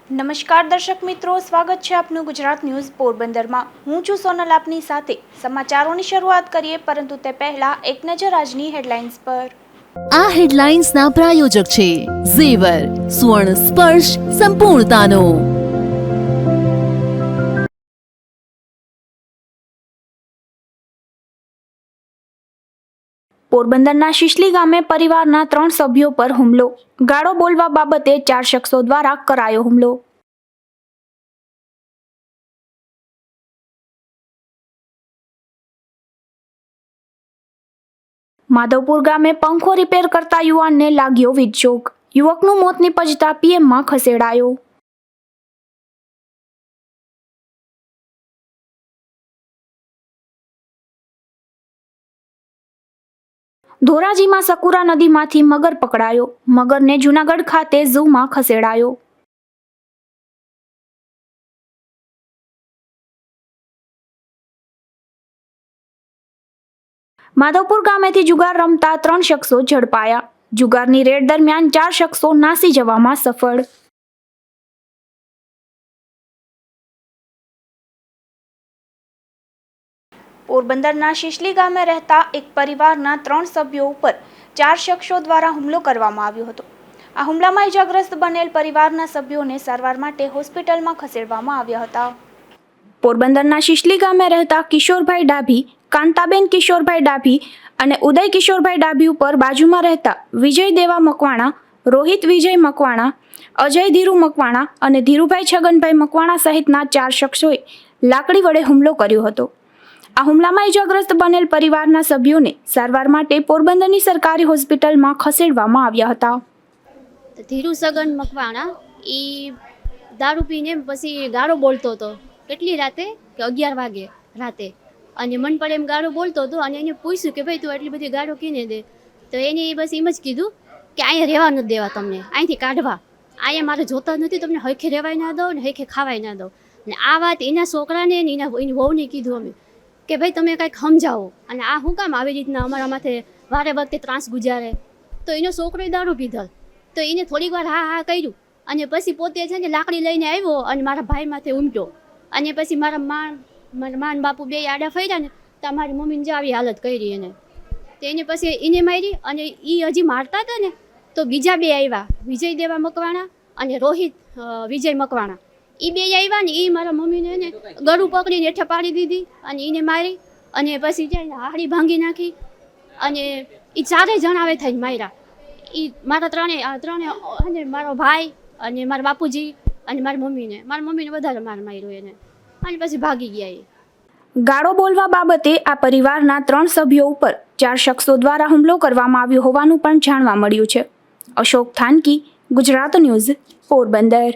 નમસ્કાર દર્શક મિત્રો, સ્વાગત છે આપનું ગુજરાત ન્યૂઝ પોરબંદરમાં। હું છું સોનલ, આપની સાથે સમાચારોની શરૂઆત કરીએ, પરંતુ તે પહેલા એક નજર આજની હેડલાઇન્સ પર। આ હેડલાઇન્સના પ્રાયોજક છે ઝેવર, સુવર્ણ સ્પર્શ સંપૂર્ણતાનો। પોરબંદરના શિશલી ગામે પરિવારના 3 સભ્યો પર હુમલો। ગાળો બોલવા બાબતે 4 શખ્સો દ્વારા કરાયો હુમલો। માધવપુર ગામે પંખો રિપેર કરતા યુવાનને લાગ્યો વીજશોક। યુવકનું મોત નીપજતા પીએમમાં ખસેડાયો। ધોરાજીમાં સકુરા નદીમાંથી મગર પકડાયો। મગરને જૂનાગઢ ખાતે ઝૂમાં ખસેડાયો। માધવપુર ગામેથી જુગાર રમતા 3 શખ્સો ઝડપાયા। જુગારની રેડ દરમિયાન 4 શખ્સો નાસી જવામાં સફળ। પોરબંદરના શિશલી ગામે રહેતા એક પરિવારના 3 સભ્યો ઉપર 4 શખ્સો દ્વારા હુમલો કરવામાં આવ્યો હતો। આ હુમલામાં ઇજાગ્રસ્ત બનેલ પરિવારના સભ્યોને સારવાર માટે હોસ્પિટલમાં ખસેડવામાં આવ્યા હતા। પોરબંદરના શિશલી ગામે રહેતા કિશોરભાઈ ડાભી, કાંતાબેન કિશોરભાઈ ડાભી અને ઉદય કિશોરભાઈ ડાભી ઉપર બાજુમાં રહેતા વિજય દેવા મકવાણા, રોહિત વિજય મકવાણા, અજય ધીરુ મકવાણા અને ધીરુભાઈ છગનભાઈ મકવાણા સહિતના 4 શખ્સોએ લાકડી વડે હુમલો કર્યો હતો। આ હુમલામાં ઇજાગ્રસ્ત બનેલ પરિવારના સભ્યોને સારવાર માટે પોરબંદરની સરકારી હોસ્પિટલમાં ખસેડવામાં આવ્યા હતા। ધીરુ સગન મકવાણા એ દારૂ પીને પછી ગાળો બોલતો હતો, કેટલી રાતે કે 11 વાગે રાતે, અને મન પડે એમ ગાળો બોલતો હતો। અને એને પૂછ્યું કે ભાઈ તું એટલી બધી ગાળો કીને દે, તો એને બસ એમ જ કીધું કે અહીંયા રહેવા નથી દેવા, તમને અહીંથી કાઢવા, અહીંયા મારે જોતા નથી, તમને હરખે રહેવાય ના દો ને હરખે ખાવાય ના દો। અને આ વાત એના છોકરાને ને એની વહુને કીધું અમે કે ભાઈ તમે કાંઈક સમજાવો, અને આ શું કામ આવી રીતના અમારા માથે વારે વખતે ત્રાસ ગુજારે। તો એનો છોકરો દારૂ પીધલ, તો એને થોડીક વાર હા હા કર્યું, અને પછી પોતે છે ને લાકડી લઈને આવ્યો અને મારા ભાઈ માથે ઉમટ્યો, અને પછી મારા માન બાપુ બે આડા ફર્યા ને તો મારી મમ્મીને જે આવી હાલત કરી એને, તો એને પછી એને મારી, અને એ હજી મારતા હતા ને તો બીજા બે આવ્યા, વિજય દેવા મકવાણા અને રોહિત વિજય મકવાણા, એ બે આવ્યા ને એ મારા મમ્મીને એને ગળું પકડીને હેઠે પાડી દીધી અને એને મારી, અને પછી જાય હાડી ભાંગી નાખી, અને એ 4 જણ આવે થઈને માર્યા। એ મારા ત્રણે અને મારો ભાઈ અને મારા બાપુજી અને મારી મમ્મીને વધારે માર્યો એને, અને પછી ભાગી ગયા એ। ગાળો બોલવા બાબતે આ પરિવારના 3 સભ્યો ઉપર 4 શખ્સો દ્વારા હુમલો કરવામાં આવ્યો હોવાનું પણ જાણવા મળ્યું છે। અશોક થાનકી, ગુજરાત ન્યૂઝ, પોરબંદર।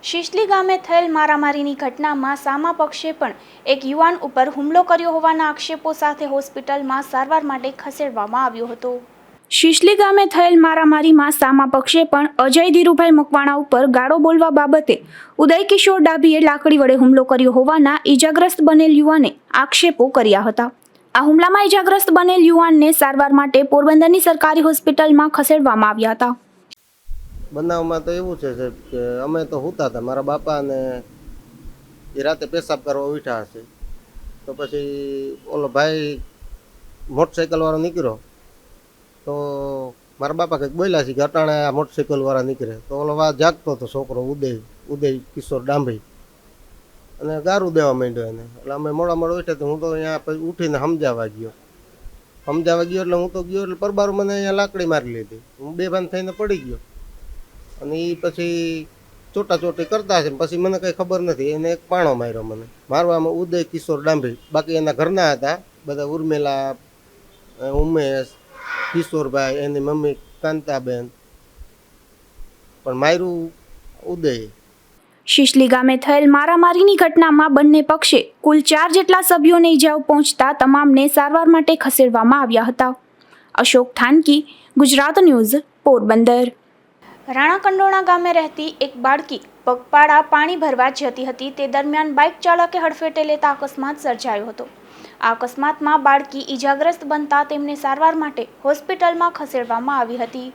શિશલી ગામે થયેલ મારામારીની ઘટનામાં સામા પક્ષે પણ એક યુવાન ઉપર હુમલો કર્યો હોવાના આક્ષેપો સાથે હોસ્પિટલમાં સારવાર માટે ખસેડવામાં આવ્યો હતો। શિશલી ગામે થયેલ મારામારીમાં સામા પક્ષે પણ અજય ધીરુભાઈ મકવાણા ઉપર ગાળો બોલવા બાબતે ઉદય કિશોર ડાભીએ લાકડી વડે હુમલો કર્યો હોવાના ઇજાગ્રસ્ત બનેલ યુવાને આક્ષેપો કર્યા હતા। આ હુમલામાં ઇજાગ્રસ્ત બનેલ યુવાનને સારવાર માટે પોરબંદરની સરકારી હોસ્પિટલમાં ખસેડવામાં આવ્યા હતા। બનાવમાં તો એવું છે કે અમે તો સૂતા હતા, મારા બાપા ને એ રાતે પેશાબ કરવા ઉઠ્યા હશે, તો પછી ઓલો ભાઈ મોટરસાઇકલ વાળો નીકળ્યો, તો મારા બાપા કંઈક બોલ્યા છે કે અટાણે આ મોટરસાઇકલ વાળા નીકળે, તો ઓલો વા જાગતો હતો છોકરો ઉદય કિશોર ડાંભઈ, અને ગારું દેવા માંડ્યો એને। એટલે અમે મોડા ઉઠ્યા, તો હું તો અહીંયા પછી ઉઠીને સમજાવવા ગયો એટલે હું તો ગયો, એટલે પરબારું મને અહીંયા લાકડી મારી લીધી, હું બેભાન થઈને પડી ગયો, અને એ પછી ચોટાચોટી કરતા છે, પછી મને કંઈ ખબર નથી, એને એક પાણો માર્યો મને, મારવામાં ઉદય કિશોર ડાંભઈ, બાકી એના ઘરના હતા બધા, ઉર્મિલા, ઉમેશ, કિશોરભાઈ, એની મમ્મી કાંતાબેન, પણ માર્યું ઉદય। શિશલી ગામે થયેલ મારામારીની ઘટનામાં બંને પક્ષે કુલ 4 જેટલા સભ્યોને ઇજાઓ પહોંચતા તમામને સારવાર માટે ખસેડવામાં આવ્યા હતા। અશોક થાનકી, ગુજરાત ન્યૂઝ, પોરબંદર। રાણા કંડોણા ગામે રહેતી એક બાળકી પગપાળા પાણી ભરવા જતી હતી, તે દરમિયાન બાઇક ચાલકે હડફેટે લેતા અકસ્માત સર્જાયો હતો। આ અકસ્માતમાં બાળકી ઇજાગ્રસ્ત બનતા તેમને સારવાર માટે હોસ્પિટલમાં ખસેડવામાં આવી હતી।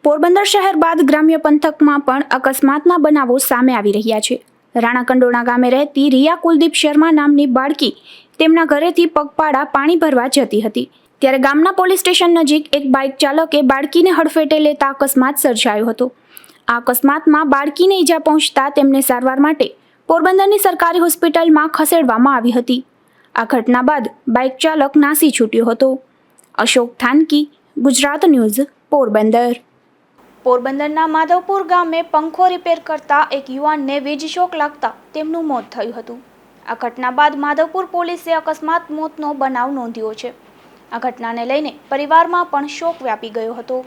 પોરબંદર શહેર બાદ ગ્રામ્ય પંથકમાં પણ અકસ્માતના બનાવો સામે આવી રહ્યા છે. રાણાકંડોણા ગામે રહેતી રિયા કુલદીપ શર્મા નામની બાળકી તેમના ઘરેથી પગપાળા પાણી ભરવા જતી હતી. ત્યારે ગામના પોલીસ સ્ટેશન નજીક એક બાઇક ચાલકે બાળકીને હડફેટે લેતા અકસ્માત સર્જાયો હતો. આ અકસ્માતમાં બાળકીને ઈજા પહોંચતા તેમને સારવાર માટે પોરબંદરની સરકારી હોસ્પિટલમાં ખસેડવામાં આવી હતી. આ ઘટના બાદ બાઇક ચાલક નાસી છૂટ્યો હતો. અશોક થાનકી, ગુજરાત ન્યૂઝ, પોરબંદર. પોરબંદરના માધવપુર ગામે પંખો રિપેર કરતા એક યુવાનને વીજ શોક લાગતા તેમનું મોત થયું હતું. આ ઘટના બાદ માધવપુર પોલીસે અકસ્માત મોતનો બનાવ નોંધ્યો છે. આ ઘટનાને લઈને પરિવારમાં પણ શોક વ્યાપી ગયો હતો.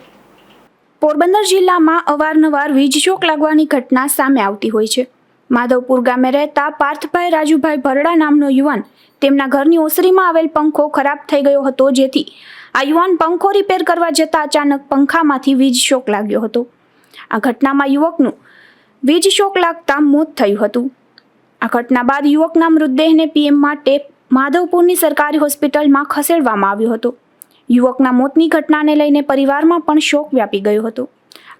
પોરબંદર જિલ્લામાં અવારનવાર વીજ શોક લાગવાની ઘટના સામે આવતી હોય છે. માધવપુર ગામે રહેતા પાર્થભાઈ રાજુભાઈ ભરડા નામનો યુવાન તેમના ઘરની ઓસરીમાં આવેલ પંખો ખરાબ થઈ ગયો હતો, જેથી આ યુવાન પંખો રિપેર કરવા જતા અચાનક પંખામાંથી વીજ શોક લાગ્યો હતો. આ ઘટનામાં યુવકનું વીજ શોક લાગતા મોત થયું હતું. આ ઘટના બાદ યુવકના મૃતદેહને પીએમ માટે માધવપુરની સરકારી હોસ્પિટલમાં ખસેડવામાં આવ્યો હતો. યુવકના મોતની ઘટનાને લઈને પરિવારમાં પણ શોક વ્યાપી ગયો હતો.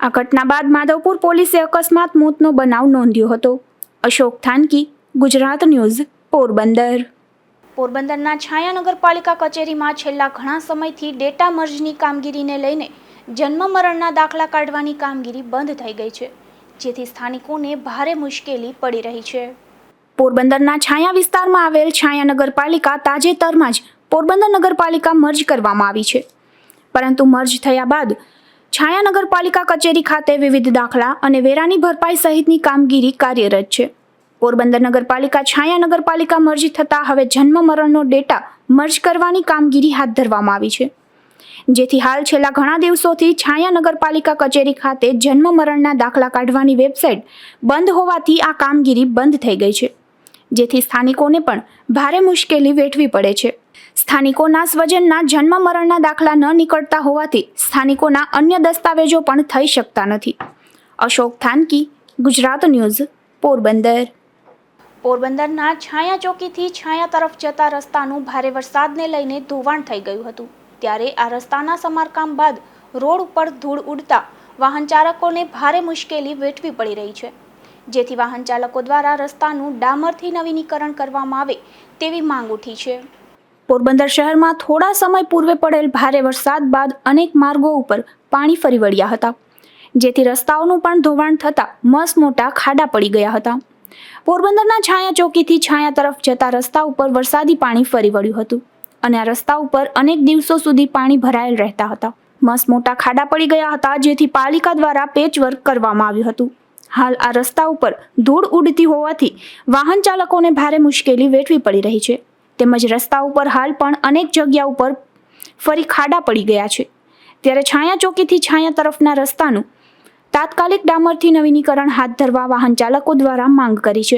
આ ઘટના બાદ માધવપુર પોલીસે અકસ્માત મોતનો બનાવ નોંધ્યો હતો. અશોક થાનકી, ગુજરાત ન્યૂઝ, પોરબંદર. પોરબંદરના છાયા નગરપાલિકા કચેરીમાં છેલ્લા ઘણા સમયથી ડેટા મર્જની કામગીરીને લઈને જન્મ મરણના દાખલા કાઢવાની કામગીરી બંધ થઈ ગઈ છે, જેથી સ્થાનિકોને ભારે મુશ્કેલી પડી રહી છે. પોરબંદરના છાયા વિસ્તારમાં આવેલ છાયા નગરપાલિકા તાજેતરમાં જ પોરબંદર નગરપાલિકા મર્જ કરવામાં આવી છે, પરંતુ મર્જ થયા બાદ છાયા નગરપાલિકા કચેરી ખાતે વિવિધ દાખલા અને વેરાની ભરપાઈ સહિતની કામગીરી કાર્યરત છે. પોરબંદર નગરપાલિકા છાયા નગરપાલિકા મર્જ થતાં હવે જન્મ મરણનો ડેટા મર્જ કરવાની કામગીરી હાથ ધરવામાં આવી છે, જેથી હાલ છેલ્લા ઘણા દિવસોથી છાયા નગરપાલિકા કચેરી ખાતે જન્મ મરણના દાખલા કાઢવાની વેબસાઇટ બંધ હોવાથી આ કામગીરી બંધ થઈ ગઈ છે, જેથી સ્થાનિકોને પણ ભારે મુશ્કેલી વેઠવી પડે છે. સ્થાનિકોના સ્વજનના જન્મ મરણના દાખલા ન નીકળતા હોવાથી સ્થાનિકોના અન્ય દસ્તાવેજો પણ થઈ શકતા નથી. અશોક થાનકી, ગુજરાત ન્યૂઝ, પોરબંદર. પોરબંદરના છાયા ચોકીથી છાયા તરફ જતા રસ્તાનું ભારે વરસાદને લઈને ધોવાણ થઈ ગયું હતું. ત્યારે આ રસ્તાના સમારકામ બાદ રોડ ઉપર ધૂળ ઉડતા વાહન ચાલકોને ભારે મુશ્કેલી વેઠવી પડી રહી છે, જેથી વાહન ચાલકો દ્વારા રસ્તાનું ડામરથી નવીનીકરણ કરવામાં આવે તેવી માંગ ઉઠી છે. પોરબંદર શહેરમાં થોડા સમય પૂર્વે પડેલ ભારે વરસાદ બાદ અનેક માર્ગો ઉપર પાણી ફરી વળ્યા હતા, જેથી રસ્તાઓનું પણ ધોવાણ થતાં મસ્ત મોટા ખાડા પડી ગયા હતા. પોરબંદરના છાયા ચોકીથી છાયા તરફ જતા રસ્તા ઉપર વરસાદી પાણી ફરી વળ્યું હતું અને આ રસ્તા ઉપર અનેક દિવસો સુધી પાણી ભરાયેલ રહેતા હતા. મસ્ત મોટા ખાડા પડી ગયા હતા, જેથી પાલિકા દ્વારા પેચવર્ક કરવામાં આવ્યું હતું. હાલ આ રસ્તા ઉપર ધૂળ ઉડતી હોવાથી વાહન ચાલકોને ભારે મુશ્કેલી વેઠવી પડી રહી છે, તેમજ રસ્તા ઉપર હાલ પણ અનેક જગ્યા ઉપર ફરી ખાડા પડી ગયા છે. ત્યારે છાયા ચોકીથી છાયા તરફના રસ્તાનું તાત્કાલિક ડામરથી નવીનીકરણ હાથ ધરવા વાહન ચાલકો દ્વારા માંગ કરી છે.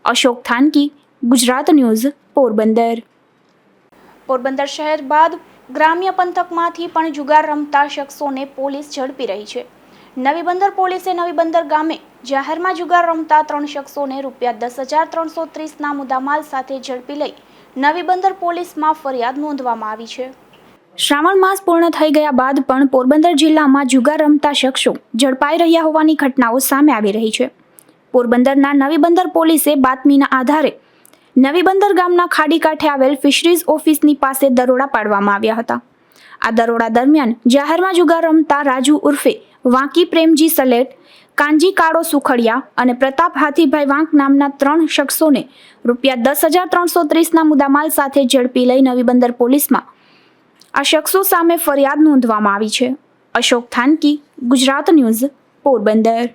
અશોક થાનકી, ગુજરાત ન્યૂઝ, પોરબંદર. પોરબંદર શહેર બાદ ગ્રામ્ય પંથકમાંથી પણ જુગાર રમતા શખ્સોને પોલીસ ઝડપી રહી છે. નવી બંદર પોલીસે નવી બંદર ગામે જાહેરમાં જુગાર રમતા 3 શખ્સોને ₹10,330ના મુદ્દામાલ સાથે ઝડપી લઈ નવી બંદર પોલીસમાં ફરિયાદ નોંધવામાં આવી છે. શ્રાવણ માસ પૂર્ણ થઈ ગયા બાદ પણ પોરબંદર જિલ્લામાં જુગાર રમતા શખ્સો ઝડપાઈ રહ્યા હોવાની ઘટનાઓ સામે આવી રહી છે. પોરબંદરના નવી બંદર પોલીસે બાતમીના આધારે નવી બંદર ગામના ખાડી કાંઠે આવેલ ફિશરીઝ ઓફિસની પાસે દરોડા પાડવામાં આવ્યા હતા. આ દરોડા દરમિયાન જાહેરમાં જુગાર રમતા રાજુ ઉર્ફે વાંકી પ્રેમજી સલેટ, કાંજી કાળો સુખડિયા અને પ્રતાપ હાથીભાઈ વાંક નામના 3 શખ્સોને ₹10,330ના મુદ્દામાલ સાથે ઝડપી લઈ નવી બંદર પોલીસમાં આ શખ્સો સામે ફરિયાદ નોંધવામાં આવી છે. અશોક થાનકી, ગુજરાત ન્યૂઝ, પોરબંદર.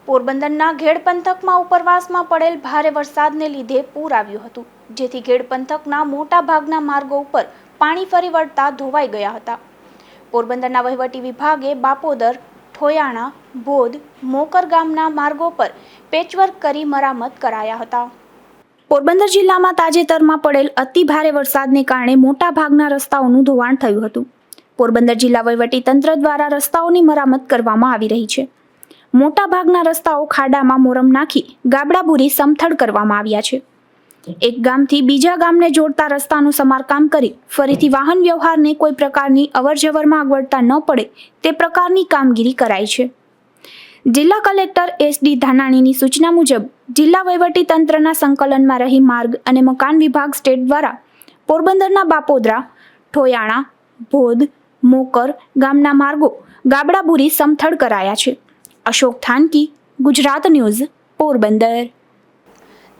પોરબંદરના ઘેડ પંથકમાં ઉપરવાસમાં પડેલ ભારે વરસાદને લીધે પૂર આવ્યું હતું, જેથી ઘેડ પંથકના મોટા ભાગના માર્ગો ઉપર પાણી ફરી વળતા ધોવાઈ ગયા હતા. પોરબંદરના વહીવટી વિભાગે બાપોદર, ઠોયાણા, બોધ, મોકર ગામના માર્ગો પર પેચવર્ક કરી મરામત કરાયા હતા. પોરબંદર જિલ્લામાં તાજેતરમાં પડેલ અતિ ભારે વરસાદને કારણે મોટા ભાગના રસ્તાઓનું ધોવાણ થયું હતું. પોરબંદર જિલ્લા વહીવટી તંત્ર દ્વારા રસ્તાઓની મરામત કરવામાં આવી રહી છે. મોટા ભાગના રસ્તાઓ ખાડામાં મોરમ નાખી ગાબડાબુરી સમથળ કરવામાં આવ્યા છે. એક ગામથી બીજા ગામને જોડતા રસ્તાનું સમારકામ કરી ફરીથી વાહન વ્યવહારને કોઈ પ્રકારની અવરજવરમાં અગવડતા ન પડે તે પ્રકારની કામગીરી કરાઈ છે. જિલ્લા કલેક્ટર SD ધાનાણીની સૂચના મુજબ જિલ્લા વહીવટીતંત્રના સંકલનમાં રહી માર્ગ અને મકાન વિભાગ સ્ટેટ દ્વારા પોરબંદરના બાપોદરા, ઠોયાણા, ભોદ, મોકર ગામના માર્ગો ગાબડાબુરી સમથળ કરાયા છે. અશોક થાનકી, ગુજરાત ન્યૂઝ, પોરબંદર.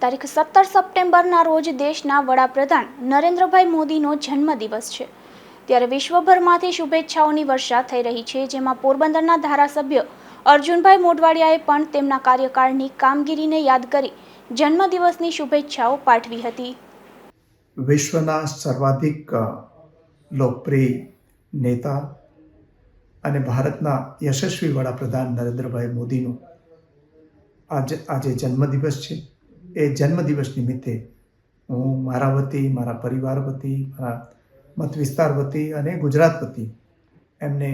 તારીખ 17 સપ્ટેમ્બરના રોજ દેશના વડાપ્રધાન નરેન્દ્રભાઈ મોદીનો જન્મદિવસ છે. ત્યારે વિશ્વભરમાંથી શુભેચ્છાઓની વર્ષા થઈ રહી છે, જેમાં પોરબંદરના ધારાસભ્ય અર્જુનભાઈ મોઢવાડિયાએ પણ તેમના કાર્યકાળની કામગીરીને યાદ કરી જન્મદિવસની શુભેચ્છાઓ પાઠવી હતી. વિશ્વના સર્વાધિક લોકપ્રિય નેતા અને ભારતના યશસ્વી વડાપ્રધાન નરેન્દ્રભાઈ મોદીનો આજે જન્મદિવસ છે. એ જન્મદિવસ નિમિત્તે હું મારા વતી, મારા પરિવાર વતી, મારા મત વિસ્તાર વતી અને ગુજરાત વતી એમને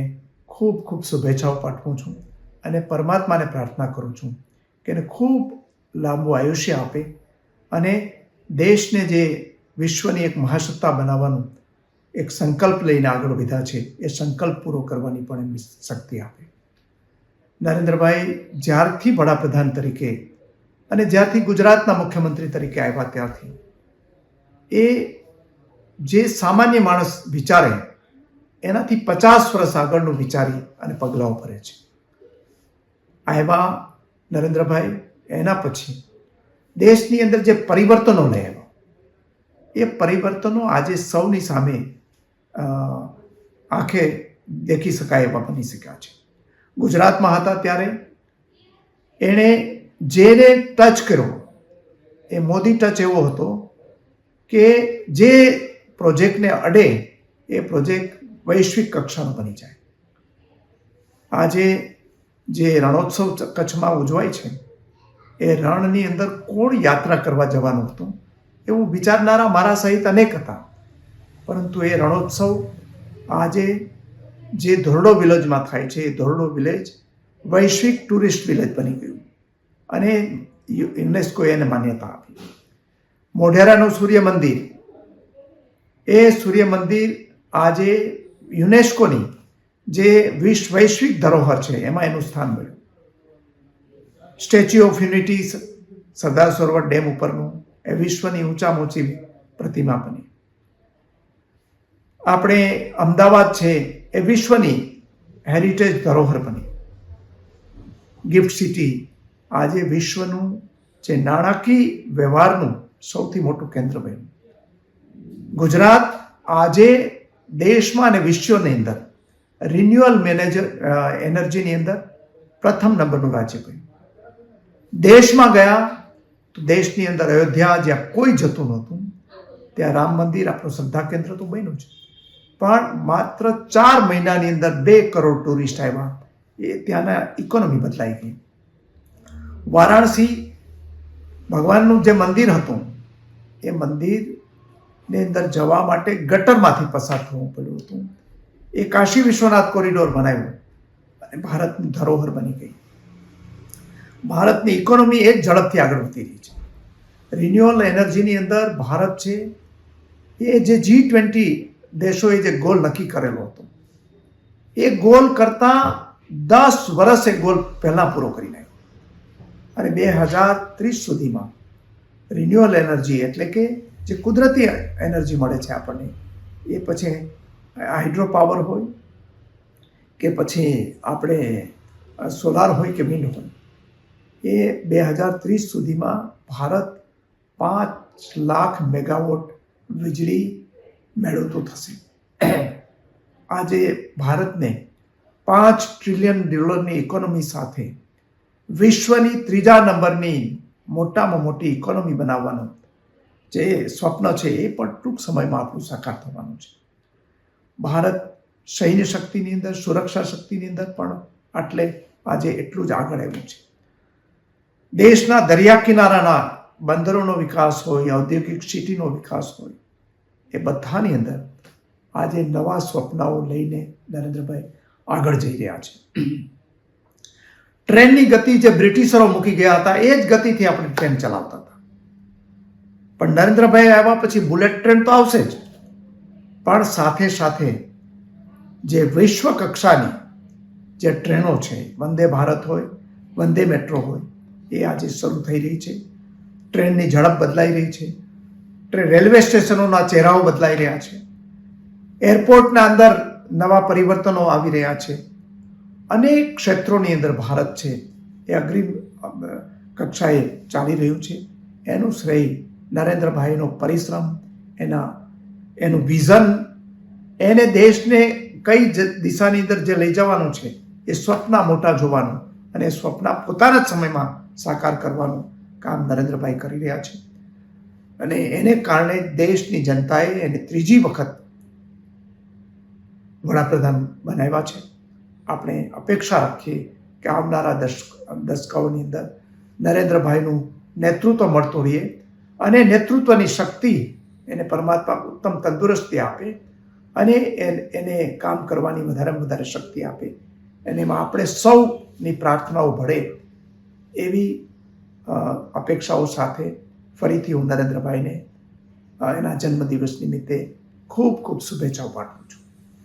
ખૂબ ખૂબ શુભેચ્છાઓ પાઠવું છું અને પરમાત્માને પ્રાર્થના કરું છું કે એને ખૂબ લાંબુ આયુષ્ય આપે અને દેશને જે વિશ્વની એક મહાસત્તા બનાવવાનું એક સંકલ્પ લઈને આગળ વધ્યા છે એ સંકલ્પ પૂરો કરવાની પણ એમની શક્તિ આપે. નરેન્દ્રભાઈ જ્યારથી વડાપ્રધાન તરીકે અને જ્યારથી ગુજરાતના મુખ્યમંત્રી તરીકે આવ્યા ત્યારથી એ જે સામાન્ય માણસ વિચારે એનાથી 50 વર્ષ આગળનું વિચારી અને પગલાઓ ભરે છે. આવ્યા નરેન્દ્રભાઈ, એના પછી દેશની અંદર જે પરિવર્તનો લઈ આવ્યા એ પરિવર્તનો આજે સૌની સામે આંખે દેખી શકાય એવા બની શક્યા છે. ગુજરાતમાં હતા ત્યારે એણે જેને ટચ કર્યો એ મોદી ટચ એવો હતો કે જે પ્રોજેક્ટને અડે એ પ્રોજેક્ટ વૈશ્વિક કક્ષાનો બની જાય. આજે જે રણોત્સવ કચ્છમાં ઉજવાય છે એ રણની અંદર કોણ યાત્રા કરવા જવાનું હતું એવું વિચારનારા મારા સહિત અનેક હતા, પરંતુ એ રણોત્સવ આજે જે ધોરડો વિલેજમાં થાય છે એ ધોરડો વિલેજ વૈશ્વિક ટુરિસ્ટ વિલેજ બની ગયું અને યુનેસ્કોએ એને માન્યતા આપી. મોઢેરાનું સૂર્ય મંદિર, એ સૂર્ય મંદિર આજે યુનેસ્કોની જે વૈશ્વિક ધરોહર છે એમાં એનું સ્થાન મળ્યું. Statue of unity Sardar Sarovar dam ઉપરનું એ વિશ્વની ઊંચામાં ઊંચી પ્રતિમા બની. આપણે અમદાવાદ છે એ વિશ્વની હેરિટેજ ધરોહર બની. ગિફ્ટ સિટી આજે વિશ્વનું જે નાણાકીય વ્યવહારનું સૌથી મોટું કેન્દ્ર બન્યું. ગુજરાત આજે દેશમાં અને વિશ્વની અંદર રિન્યુઅલ એનર્જીની અંદર પ્રથમ નંબરનું રાજ્ય બન્યું. દેશમાં ગયા તો દેશની અંદર અયોધ્યા જ્યાં કોઈ જતું નહોતું ત્યાં રામ મંદિર આપણું શ્રદ્ધા કેન્દ્ર તો બન્યું છે, પણ માત્ર 4 મહિનાની અંદર 2 કરોડ ટુરિસ્ટ આવ્યા. એ ત્યાંના ઇકોનોમી બદલાઈ ગઈ. વારાણસી ભગવાનનું જે મંદિર હતું એ મંદિરની અંદર જવા માટે ગટરમાંથી પસાર થવું પડ્યું હતું. એ કાશી વિશ્વનાથ કોરિડોર બનાવ્યું અને ભારતની ધરોહર બની ગઈ. ભારતની ઇકોનોમી એ જ ઝડપથી આગળ વધી રહી છે. રિન્યુઅલ એનર્જીની અંદર ભારત છે એ જે G20 દેશોએ જે ગોલ નક્કી કરેલો હતો એ ગોલ કરતાં 10 વર્ષ એ ગોલ પહેલાં પૂરો કરી નાખ્યો અને 2030 સુધીમાં રિન્યુઅલ એનર્જી એટલે કે જે કુદરતી એનર્જી મળે છે આપણને, એ પછી હાઇડ્રો પાવર હોય કે પછી આપણે સોલાર હોય કે વિન્ડ હોય, એ 2030 સુધીમાં ભારત 5 લાખ મેગાવોટ વીજળી મેળવતું થશે. આજે ભારતને $5 ટ્રિલિયન ઇકોનોમી સાથે વિશ્વની 3જા નંબરની મોટામાં મોટી ઇકોનોમી બનાવવાનું જે સ્વપ્ન છે એ પણ ટૂંક સમયમાં આપણું સાકાર થવાનું છે. ભારત સૈન્ય શક્તિની અંદર, સુરક્ષા શક્તિની અંદર પણ આટલે આજે એટલું જ આગળ આવ્યું છે. દેશના દરિયા કિનારાના બંદરોનો વિકાસ હોય, ઔદ્યોગિક સિટીનો વિકાસ હોય, એ બધાની અંદર આજે નવા સ્વપ્નાઓ લઈને નરેન્દ્રભાઈ આગળ જઈ રહ્યા છે. ટ્રેનની ગતિ જે બ્રિટિશરો મૂકી ગયા હતા એ જ ગતિથી આપણે ટ્રેન ચલાવતા હતા. પણ નરેન્દ્રભાઈ આવ્યા પછી બુલેટ ટ્રેન તો આવશે જ, પણ સાથે સાથે જે વિશ્વ કક્ષાની જે ટ્રેનો છે, વંદે ભારત હોય, વંદે મેટ્રો હોય, એ આજે શરૂ થઈ રહી છે. ટ્રેનની ઝડપ બદલાઈ રહી છે, રેલવે સ્ટેશનોના ચહેરાઓ બદલાઈ રહ્યા છે, એરપોર્ટના અંદર નવા પરિવર્તનો આવી રહ્યા છે. અનેક ક્ષેત્રોની અંદર ભારત છે એ અગ્રીમ કક્ષાએ ચાલી રહ્યું છે. એનું શ્રેય નરેન્દ્રભાઈનો પરિશ્રમ, એનું વિઝન, એને દેશને કઈ દિશાની અંદર જે લઈ જવાનું છે, એ સ્વપ્ન મોટા જોવાનું અને સ્વપ્ન પોતાના જ સમયમાં સાકાર કરવાનું કામ નરેન્દ્રભાઈ કરી રહ્યા છે. અને એને કારણે દેશની જનતાએ એને ત્રીજી વખત વડાપ્રધાન બનાવ્યા છે. આપણે અપેક્ષા રાખીએ કે આવનારા દશકાઓની અંદર નરેન્દ્રભાઈનું નેતૃત્વ મળતું રહીએ અને નેતૃત્વની શક્તિ એને પરમાત્મા ઉત્તમ તંદુરસ્તી આપે અને એને કામ કરવાની વધારેમાં વધારે શક્તિ આપે. અને એમાં આપણે સૌની પ્રાર્થનાઓ ભળે એવી અપેક્ષાઓ સાથે ફરીથી હું નરેન્દ્રભાઈને એના જન્મદિવસ નિમિત્તે ખૂબ ખૂબ શુભેચ્છાઓ પાઠવું છું.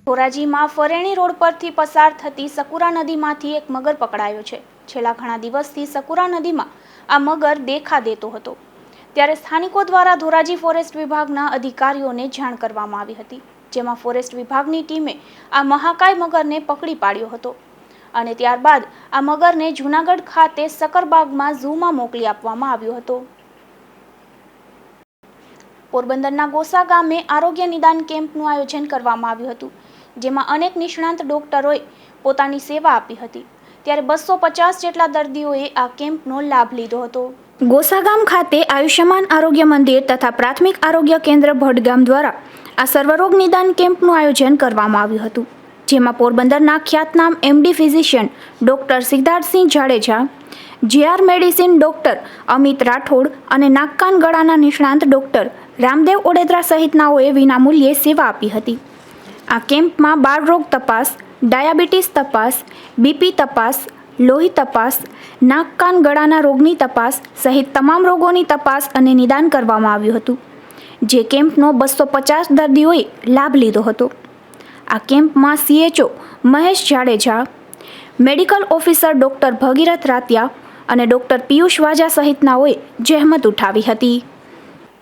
ધોરાજીમાં ફરેણી રોડ પરથી પસાર થતી સકુરા નદીમાંથી એક મગર પકડાયો છે. છેલ્લા ઘણા દિવસથી સકુરા નદીમાં આ મગર દેખા દેતો હતો, ત્યારે સ્થાનિકો દ્વારા ધોરાજી ફોરેસ્ટ વિભાગના અધિકારીઓને જાણ કરવામાં આવી હતી, જેમાં ફોરેસ્ટ વિભાગની ટીમે આ મહાકાય મગરને પકડી પાડ્યો હતો અને ત્યારબાદ આ મગરને જૂનાગઢ ખાતે સકરબાગમાં ઝૂમાં મોકલી આપવામાં આવ્યો હતો. પોરબંદરના ગોસા ગામે આરોગ્ય નિદાન કેમ્પનું આયોજન કરવામાં આવ્યું હતું, જેમાં અનેક નિષ્ણાંત ડોક્ટરોએ પોતાની સેવા આપી હતી. ત્યારે 250 જેટલા દર્દીઓએ આ કેમ્પનો લાભ લીધો હતો. ગોસા ગામ ખાતે આયુષ્યમાન આરોગ્ય મંદિર તથા પ્રાથમિક આરોગ્ય કેન્દ્ર ભડગામ દ્વારા આ સર્વરોગ નિદાન કેમ્પનું આયોજન કરવામાં આવ્યું હતું, જેમાં પોરબંદરના ખ્યાતનામ MD physician doctor Siddharthsinh Jadeja, JR medicine doctor Amit Rathod અને નાક કાન ગળાના નિષ્ણાંત ડોક્ટર રામદેવ ઓડેદરા સહિતનાઓએ વિનામૂલ્યે સેવા આપી હતી. આ કેમ્પમાં બાળરોગ તપાસ, ડાયાબિટીસ તપાસ, BP તપાસ, લોહી તપાસ, નાક કાન ગળાના રોગની તપાસ સહિત તમામ રોગોની તપાસ અને નિદાન કરવામાં આવ્યું હતું, જે કેમ્પનો 250 દર્દીઓએ લાભ લીધો હતો. આ કેમ્પમાં CHO Mahesh Jadeja, medical officer doctor Bhagirath Ratiya અને ડોક્ટર પિયુષ વાજા સહિતનાઓએ જહેમત ઉઠાવી હતી.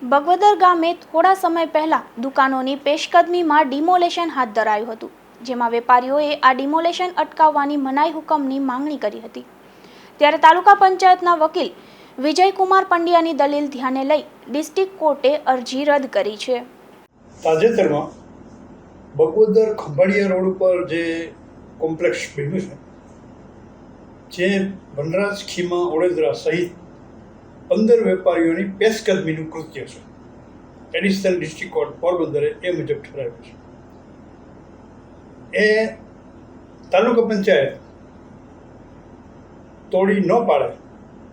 બગવદર ગામે થોડા સમય પહેલા દુકાનોની પેશકદમીમાં ડિમોલેશન હાથ ધરાયું હતું, જેમાં વેપારીઓએ આ ડિમોલેશન અટકાવવાની મનાઈ હુકમની માંગણી કરી હતી. ત્યારે તાલુકા પંચાયતના વકીલ વિજયકુમાર પંડ્યાની દલીલ ધ્યાને લઈ ડિસ્ટ્રિક્ટ કોર્ટે અરજી રદ કરી છે. તાજેતરમાં બગવદર ખંભાળિયા રોડ ઉપર જે કોમ્પ્લેક્સ બન્યું છે, જે વનરાજ ખીમા ઓડેદરા સહિત 15 વેપારીઓની પેશકદમીનું કૃત્ય છે. એડિશનલ ડિસ્ટ્રિક્ટ કોર્ટ પોરબંદરે એ મુજબ ઠરાવ્યું છે. એ તાલુકા પંચાયત તોડી ન પાડે,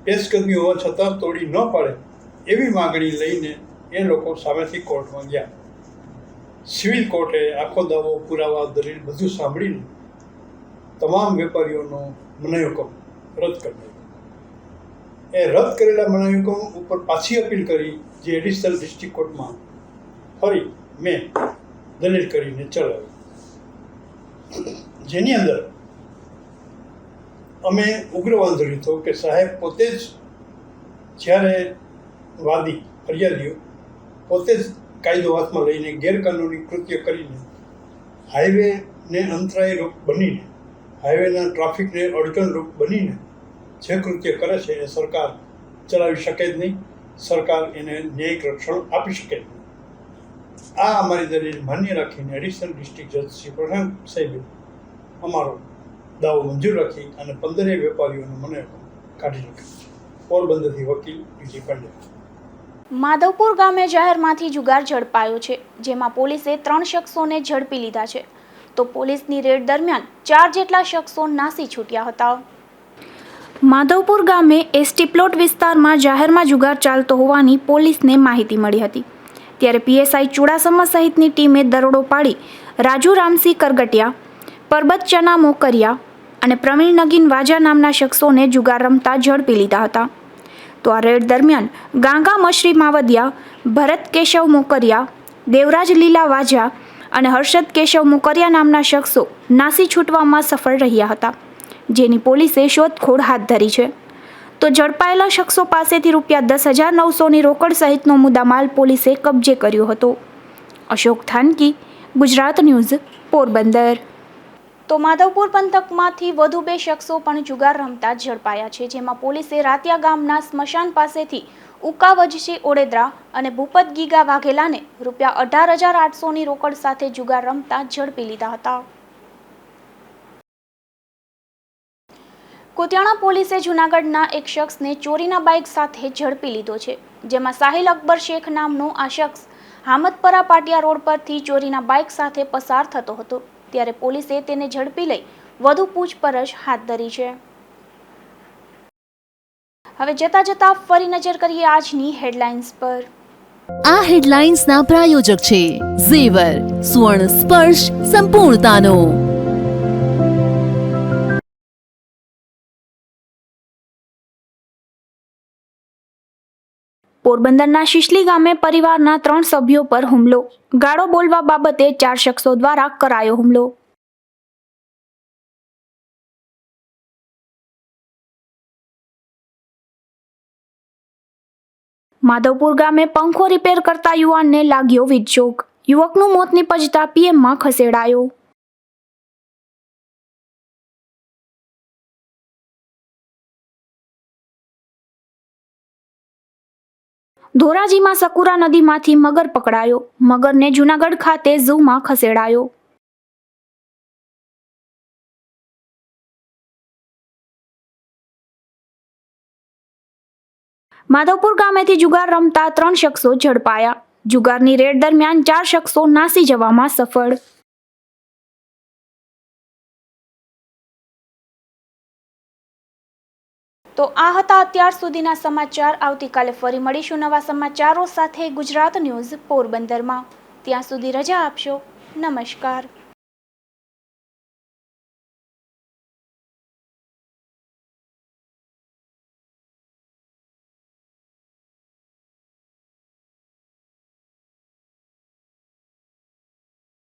પેશકદમી હોવા છતાં તોડી ન પાડે એવી માગણી લઈને એ લોકો સામેથી કોર્ટમાં ગયા. સિવિલ કોર્ટે આખો દાવો, પુરાવા, દલીલ બધું સાંભળીને તમામ વેપારીઓનો મનાઈ હુકમ રદ કરી દીધો. એ રદ કરેલા મનાઈ હુકમ ઉપર પાછી અપીલ કરી, જે એડિશનલ ડિસ્ટ્રિક્ટ કોર્ટમાં ફરી મેં દલીલ કરીને ચલાવી, જેની અંદર અમે ઉગ્ર વાંધો લીધો કે સાહેબ પોતે જ, જ્યારે વાદી ફરિયાદીઓ પોતે જ કાયદો હાથમાં લઈને ગેરકાનૂની કૃત્ય કરીને હાઈવેને અંતરાયરૂપ બનીને, હાઈવેના ટ્રાફિકને અડચણરૂપ બનીને જે કૃત્ય કરે છે એ સરકાર ચલાવી શકે જ નહીં, સરકાર એને ન્યાયિક રક્ષણ આપી શકે નહીં. આ અમારી દલીલ માન્ય રાખીને એડિશનલ ડિસ્ટ્રિક્ટ જજ શ્રી પ્રશાંત સાહેબે અમારો દાવો મંજૂર રાખી અને 15 વેપારીઓનો મને કાઢી નાખ્યો. પોરબંદરથી વકીલ વિજય પંડ્યા. માધવપુર ગામે જાહેરમાંથી જુગાર ઝડપાયો છે, જેમાં પોલીસે 3 શખ્સોને ઝડપી લીધા છે, તો પોલીસની રેડ દરમિયાન 4 જેટલા શખ્સો નાસી છૂટ્યા હતા. માધવપુર ગામે ST પ્લોટ વિસ્તારમાં જાહેરમાં જુગાર ચાલતો હોવાની પોલીસને માહિતી મળી હતી, ત્યારે PSI ચુડાસમા સહિતની ટીમે દરોડો પાડી રાજુ રામસિંહ કરગટિયા, પરબત ચના મોકરિયા અને પ્રવીણ નગીન વાજા નામના શખ્સોને જુગાર રમતા ઝડપી લીધા હતા. તો આ રેડ દરમિયાન ગાંગા મશ્રી માવદિયા, ભરત કેશવ મોકરિયા, દેવરાજ લીલા વાજા અને હર્ષદ કેશવ મોકરિયા નામના શખ્સો નાસી છૂટવામાં સફળ રહ્યા હતા, જેની પોલીસે શોધખોળ હાથ ધરી છે. તો ઝડપાયેલા શખ્સો પાસેથી ₹10,900ની રોકડ સહિતનો મુદ્દામાલ પોલીસે કબજે કર્યો હતો. અશોક થાનકી, ગુજરાત ન્યૂઝ, પોરબંદર. તો માધવપુર પંથકમાંથી વધુ 2 શખ્સો પણ જુગાર રમતા ઝડપાયા છે, જેમાં પોલીસે રાતિયા ગામના સ્મશાન પાસેથી ઉકા વજસી ઓડેદરા અને ભૂપત ગીગા વાઘેલાને ₹18,800ની રોકડ સાથે જુગાર રમતા ઝડપી લીધા હતા. કુતિયાણા પોલીસે જૂનાગઢના એક શખ્સને ચોરીના બાઇક સાથે ઝડપી લીધો છે, જેમાં સાહિલ અકબર શેખ નામનો આ શખ્સ હામદપરા પાટિયા રોડ પરથી ચોરીના બાઇક સાથે પસાર થતો હતો, ત્યારે પોલીસે તેને ઝડપી લઈ વધુ પૂછપરછ હાથ ધરી છે. હવે જતા ફરી નજર કરીએ આજની હેડલાઇન્સ પર. આ હેડલાઇન્સના પ્રાયોજક છે ઝેવર, સુવર્ણ સ્પર્શ સંપૂર્ણતાનો. પોરબંદરના શિશલી ગામે પરિવારના 3 સભ્યો પર હુમલો. ગાળો બોલવા બાબતે 4 શખ્સો દ્વારા કરાયો હુમલો. માધવપુર ગામે પંખો રિપેર કરતા યુવાનને લાગ્યો વીજશોક. યુવકનું મોત નીપજતા પીએમમાં ખસેડાયો. ધોરાજીમાં સકુરા નદીમાંથી મગર પકડાયો. મગરને જૂનાગઢ ખાતે ઝૂમાં ખસેડાયો. માધવપુર ગામેથી જુગાર રમતા 3 શખ્સો ઝડપાયા. જુગારની રેડ દરમિયાન 4 શખ્સો નાસી જવામાં સફળ. તો આ હતા અત્યાર સુધીના સમાચાર. આવતીકાલે ફરી મળીશું નવા સમાચારો સાથે ગુજરાત ન્યૂઝ પોરબંદરમાં. ત્યાં સુધી રજા આપશો. નમસ્કાર.